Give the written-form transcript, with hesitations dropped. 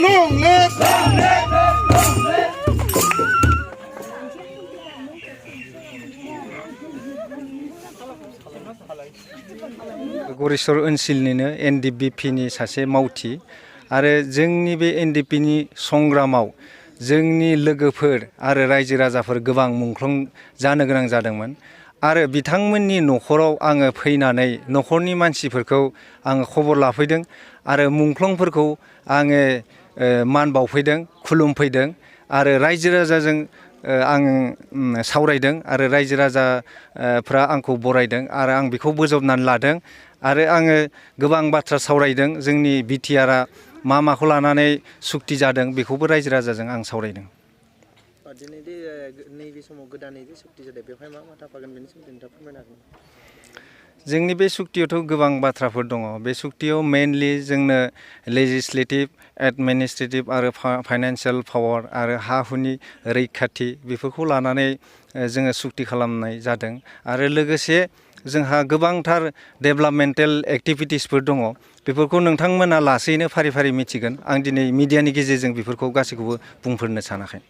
long live! Goreswar ओनसोलनिनो एनडिपिनि सासे मावथि आरो जोंनि बे एनडिपिनि संग्रामाव जोंनि लोगोफोर आरो रायजो राजाफोर गोबां मुंख्लं जानो गोनां जादोंमोन आरो बिथांमोननि न'खराव आङो फैनानै न'खरनि मानसिफोरखौ आङो खबर लाफैदों आरो मुंख्लंफोरखौ आङो मान बावफैदों खुलुमफैदों आरो रायजो राजाजों आं सावरायदों आरो रायजो राजाफ्रा आंखौ बरायदों आरो आं बेखौ बोजबनानै लादों आरो आङो गोबां बाथ्रा सावरायदों जोंनि बिटिआरआ मा माखौ लानानै सुक्ति जादों बेखौबो रायजो राजाजों आं सावरायदों। दिनै नैबे समाव गोदानै जे सुक्ति जादों बेवहाय मा मा थाफागोन बेनि सोमोन्दै नोंथाङा फोरमायनो हागोन? जोंनि बे सुक्तियावथ' गोबां बाथ्राफोर दङ बे सुक्तियाव मेनलि जोंनो लेजिस्लेटिभ एडमिनिस्ट्रेटिभ आरो फाइनान्सियेल पावार आरो हा हुनि रैखाथि बेफोरखौ लानानै जोङो सुक्ति खालामनाय जादों आरो लोगोसे जोंहा गोबांथार डेभेलपमेन्टेल एक्टिभिटिसफोर दङ बेफोरखौ नोंथांमोना लासैनो फारि फारि मिथिगोन आं दिनै मिडियानि गेजेरजों बेफोरखौ गासैखौबो बुंफोरनो सानाखै।